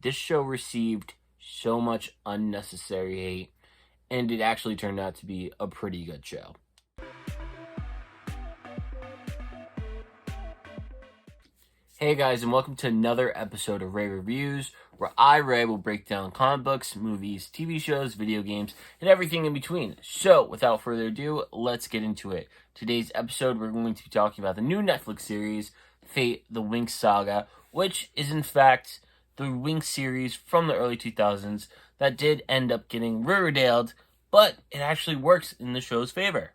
this show received so much unnecessary hate, and it actually turned out to be a pretty good show. Hey guys, and welcome to another episode of Ray Reviews, where I, Ray, will break down comic books, movies, TV shows, video games, and everything in between. So, without further ado, let's get into it. Today's episode, we're going to be talking about the new Netflix series, Fate, the Winx Saga, which is in fact the Winx series from the early 2000s that did end up getting Riverdaled, but it actually works in the show's favor.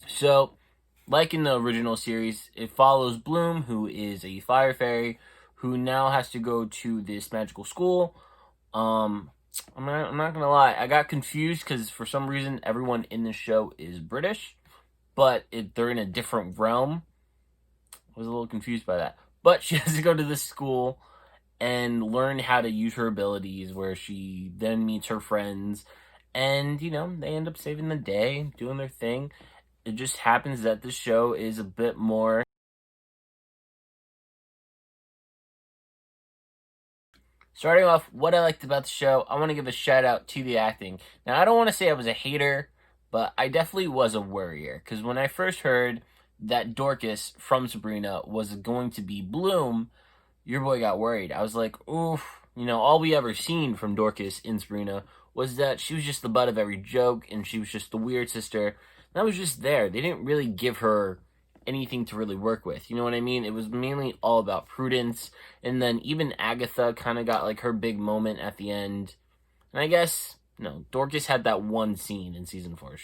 So, like in the original series, it follows Bloom, who is a fire fairy, who now has to go to this magical school. I'm not gonna lie, I got confused because for some reason everyone in the show is British, but they're in a different realm. I was a little confused by that. But she has to go to this school and learn how to use her abilities, where she then meets her friends, and, they end up saving the day, doing their thing. It just happens that the show is a bit more... Starting off, what I liked about the show, I want to give a shout out to the acting. Now, I don't want to say I was a hater, but I definitely was a worrier. Because when I first heard that Dorcas from Sabrina was going to be Bloom, your boy got worried. I was like, oof. All we ever seen from Dorcas in Sabrina was that she was just the butt of every joke, and she was just the weird sister. That was just there. They didn't really give her anything to really work with. You know what I mean? It was mainly all about Prudence. And then even Agatha kind of got like her big moment at the end. And I guess, no, Dorcas had that one scene in season 4.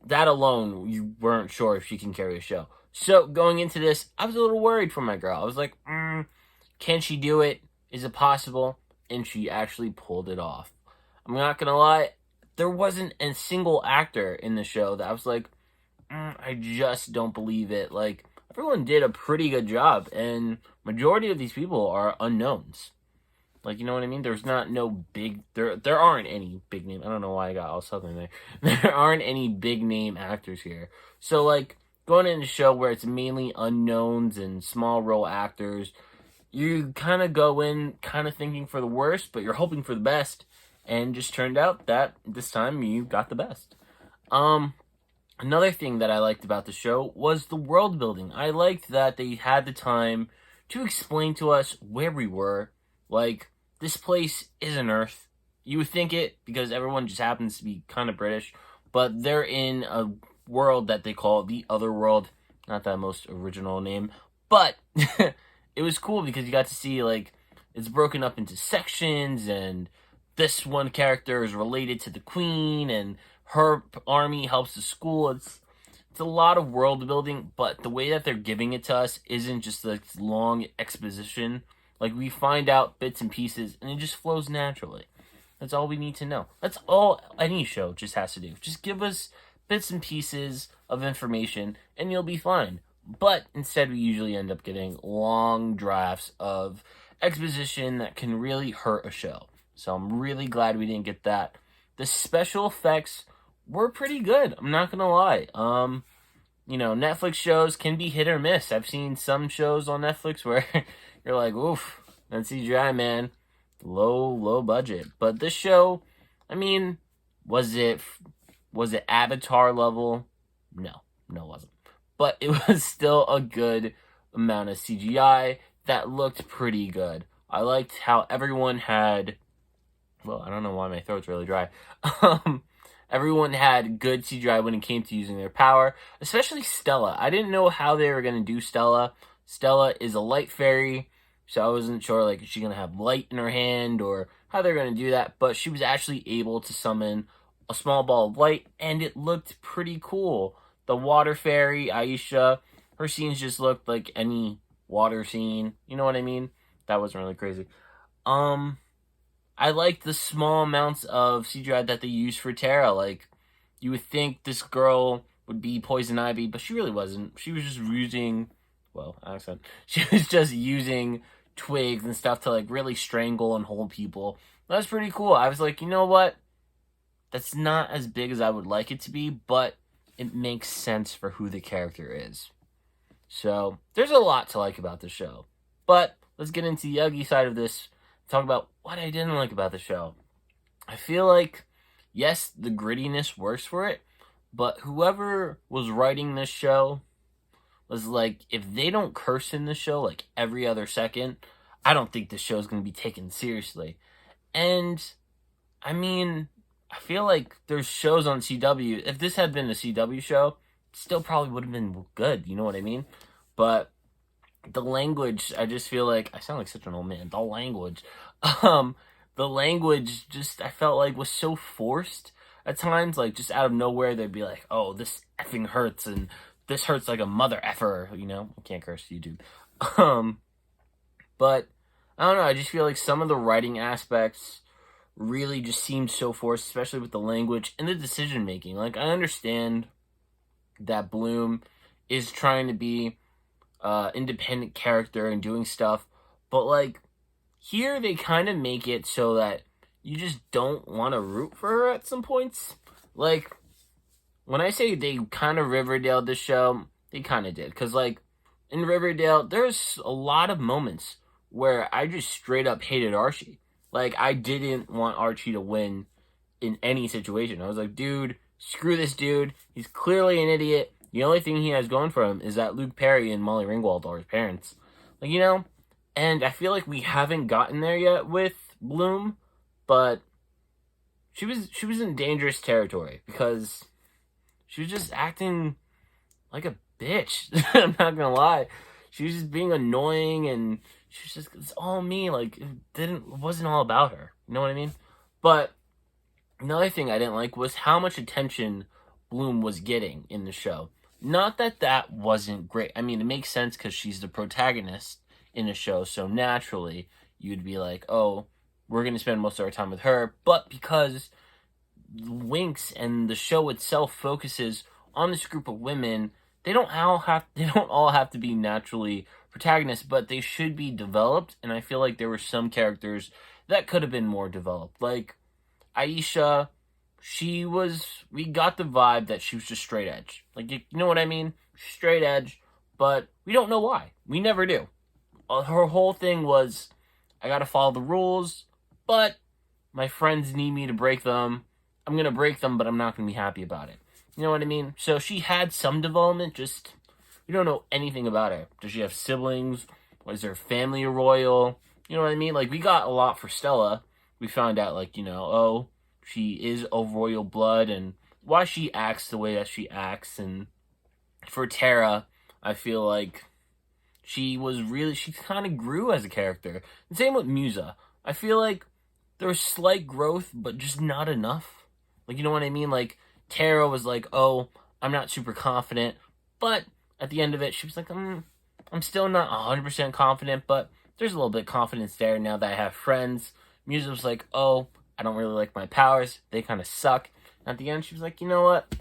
That alone, you weren't sure if she can carry a show. So going into this, I was a little worried for my girl. I was like, can she do it? Is it possible? And she actually pulled it off. I'm not going to lie. There wasn't a single actor in the show that I was like, I just don't believe it. Like, everyone did a pretty good job, and majority of these people are unknowns. Like, you know what I mean? There's not no big... There aren't any big name... I don't know why I got all southern there. There aren't any big name actors here. So, like, going into a show where it's mainly unknowns and small role actors, you kind of go in kind of thinking for the worst, but you're hoping for the best. And just turned out that this time you got the best. Another thing that I liked about the show was the world building. I liked that they had the time to explain to us where we were. Like, this place isn't Earth. You would think it because everyone just happens to be kind of British. But they're in a world that they call the Other World. Not that most original name. But it was cool because you got to see, like, it's broken up into sections, and this one character is related to the queen, and her army helps the school. It's a lot of world building, but the way that they're giving it to us isn't just like long exposition. Like, we find out bits and pieces, and it just flows naturally. That's all we need to know. That's all any show just has to do. Just give us bits and pieces of information, and you'll be fine. But instead, we usually end up getting long drafts of exposition that can really hurt a show. So I'm really glad we didn't get that. The special effects were pretty good. I'm not gonna lie. Netflix shows can be hit or miss. I've seen some shows on Netflix where you're like, oof, that CGI, man, low budget. But this show, was it Avatar level? No, it wasn't. But it was still a good amount of CGI that looked pretty good. I liked how everyone had... Well, I don't know why my throat's really dry. Everyone had good CGI when it came to using their power, especially Stella. I didn't know how they were going to do Stella. Stella is a light fairy, so I wasn't sure, like, is she going to have light in her hand or how they're going to do that, but she was actually able to summon a small ball of light, and it looked pretty cool. The water fairy, Aisha, her scenes just looked like any water scene. You know what I mean? That wasn't really crazy. I liked the small amounts of CGI that they used for Tara. Like, you would think this girl would be Poison Ivy, but she really wasn't. She was just using, she was just using twigs and stuff to, like, really strangle and hold people. That was pretty cool. I was like, you know what? That's not as big as I would like it to be, but it makes sense for who the character is. So, there's a lot to like about the show. But let's get into the ugly side of this talk about what I didn't like about the show. I feel like, yes, the grittiness works for it, but whoever was writing this show was like, if they don't curse in the show like every other second, I don't think the show's going to be taken seriously. And I mean, I feel like there's shows on CW. If this had been a CW show, it still probably would have been good. You know what I mean? But the language, I just feel like I sound like such an old man. The language, um, the language, just I felt like was so forced at times. Like just out of nowhere, they'd be like, "Oh, this effing hurts," and this hurts like a mother effer. You know, I can't curse YouTube. Um, but I don't know. I just feel like some of the writing aspects really just seemed so forced, especially with the language and the decision making. Like I understand that Bloom is trying to be independent character and doing stuff, but like here they kind of make it so that you just don't want to root for her at some points. Like when I say they kind of Riverdale this show, they kind of did, because like in Riverdale, there's a lot of moments where I just straight up hated Archie. Like I didn't want Archie to win in any situation. I was like, dude, screw this dude. He's clearly an idiot. The only thing he has going for him is that Luke Perry and Molly Ringwald are his parents. Like, you know? And I feel like we haven't gotten there yet with Bloom, but she was in dangerous territory because she was just acting like a bitch. I'm not gonna lie. She was just being annoying and she was just, it's all me. Like it wasn't all about her. You know what I mean? But another thing I didn't like was how much attention Bloom was getting in the show. Not that that wasn't great. I mean, it makes sense because she's the protagonist in the show, so naturally you'd be like, oh, we're going to spend most of our time with her. But because Winx and the show itself focuses on this group of women, they don't all have to be naturally protagonists, but they should be developed. And I feel like there were some characters that could have been more developed, like Aisha. We got the vibe that she was just straight edge. Like, you know what I mean? Straight edge, but we don't know why. We never do. Her whole thing was, I gotta follow the rules, but my friends need me to break them. I'm gonna break them, but I'm not gonna be happy about it. You know what I mean? So she had some development, just, we don't know anything about her. Does she have siblings? Is her family royal? You know what I mean? Like, we got a lot for Stella. We found out, like, oh, she is of royal blood and why she acts the way that she acts. And for Tara, I feel like she kind of grew as a character. And same with Musa. I feel like there was slight growth, but just not enough. Like, you know what I mean? Like, Tara was like, oh, I'm not super confident. But at the end of it, she was like, I'm still not 100% confident, but there's a little bit of confidence there now that I have friends. Musa was like, oh, I don't really like my powers. They kind of suck. And at the end, she was like, you know what?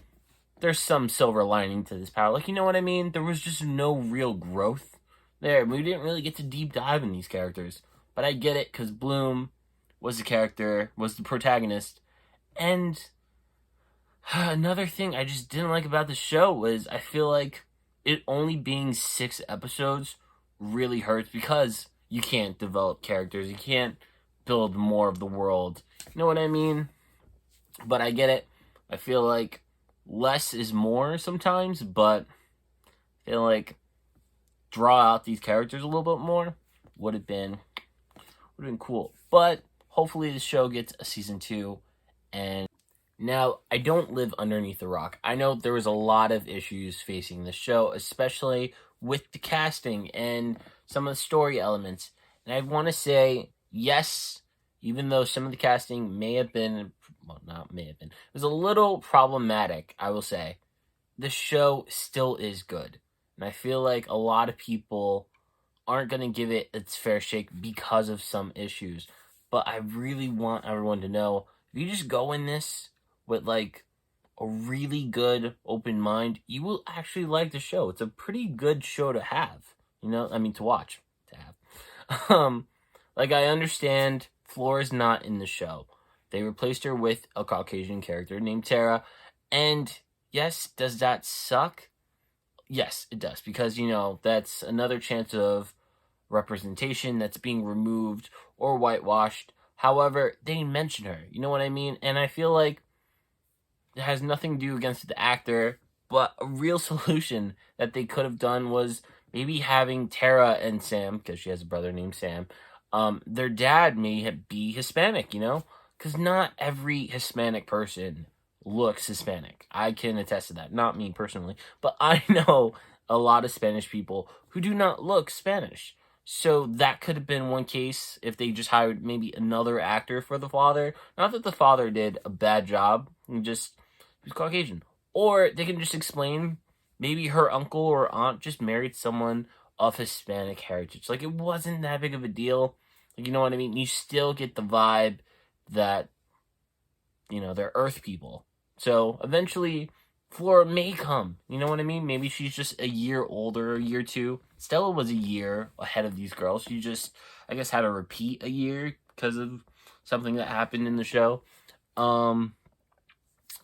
There's some silver lining to this power. Like, you know what I mean? There was just no real growth there. We didn't really get to deep dive in these characters. But I get it, because Bloom was the protagonist. And another thing I just didn't like about the show was I feel like it only being 6 episodes really hurts because you can't develop characters. You can't build more of the world. You know what I mean? But I get it. I feel like less is more sometimes, but I feel like draw out these characters a little bit more would have been cool. But hopefully the show gets a season 2. And now, I don't live underneath a rock. I know there was a lot of issues facing the show, especially with the casting and some of the story elements. And I want to say, yes, even though some of the casting may have been, well, not may have been, it was a little problematic, I will say, the show still is good. And I feel like a lot of people aren't going to give it its fair shake because of some issues. But I really want everyone to know, if you just go in this with like a really good open mind, you will actually like the show. It's a pretty good show to have, to watch, to have. Like, I understand Flora's not in the show. They replaced her with a Caucasian character named Tara. And yes, does that suck? Yes, it does. Because, that's another chance of representation that's being removed, or whitewashed. However, they didn't mention her. You know what I mean? And I feel like it has nothing to do against the actor, but a real solution that they could have done was maybe having Tara and Sam, because she has a brother named Sam, their dad may be Hispanic, you know? Because not every Hispanic person looks Hispanic. I can attest to that. Not me personally, but I know a lot of Spanish people who do not look Spanish. So that could have been one case if they just hired maybe another actor for the father. Not that the father did a bad job, he was Caucasian. Or they can just explain maybe her uncle or aunt just married someone of Hispanic heritage. Like, it wasn't that big of a deal. Like, you know what I mean? You still get the vibe that, you know, they're Earth people. So eventually, Flora may come. You know what I mean? Maybe she's just a year older, a year or two. Stella was a year ahead of these girls. She just, I guess, had to repeat a year because of something that happened in the show.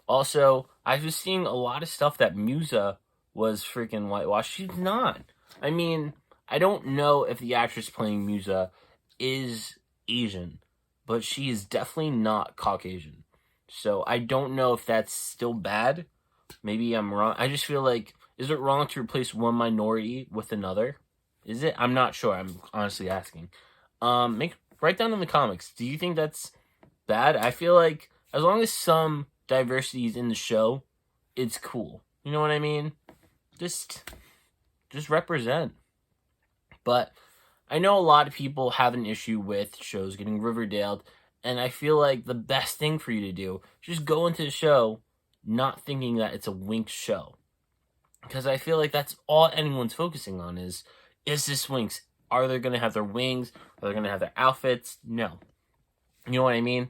Also, I was seeing a lot of stuff that Musa was freaking whitewashed. She's not. I mean, I don't know if the actress playing Musa is Asian, but she is definitely not Caucasian. So I don't know if that's still bad. Maybe I'm wrong. I just feel like, is it wrong to replace one minority with another? Is it? I'm not sure. I'm honestly asking. Write down in the comics. Do you think that's bad? I feel like as long as some diversity is in the show, it's cool. You know what I mean? Just represent. But I know a lot of people have an issue with shows getting Riverdale, and I feel like the best thing for you to do is just go into the show not thinking that it's a Winx show. Because I feel like that's all anyone's focusing on is this Winx? Are they going to have their wings? Are they going to have their outfits? No. You know what I mean?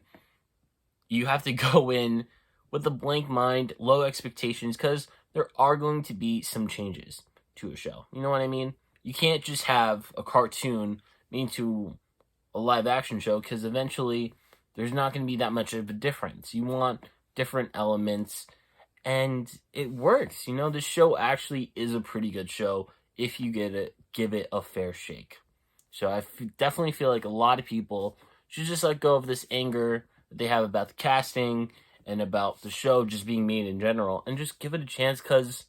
You have to go in with a blank mind, low expectations, because there are going to be some changes to a show. You know what I mean? You can't just have a cartoon into a live action show, because eventually there's not going to be that much of a difference. You want different elements, and it works. You know, the show actually is a pretty good show if you give it a fair shake. So I definitely feel like a lot of people should just let go of this anger that they have about the casting and about the show just being made in general, and just give it a chance, because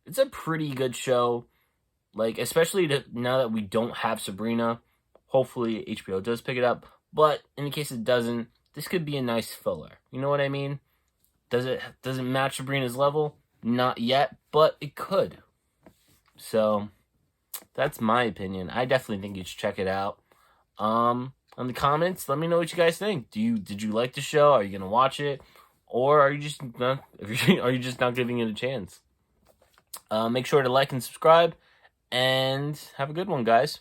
it's a pretty good show. Like, especially now that we don't have Sabrina, hopefully HBO does pick it up, but in the case it doesn't, this could be a nice filler. You know what I mean? Does it match Sabrina's level? Not yet, but it could. So that's my opinion. I definitely think you should check it out. On the comments, let me know what you guys think. Did you like the show? Are you gonna watch it? Or are you just not giving it a chance? Make sure to like and subscribe, and have a good one, guys.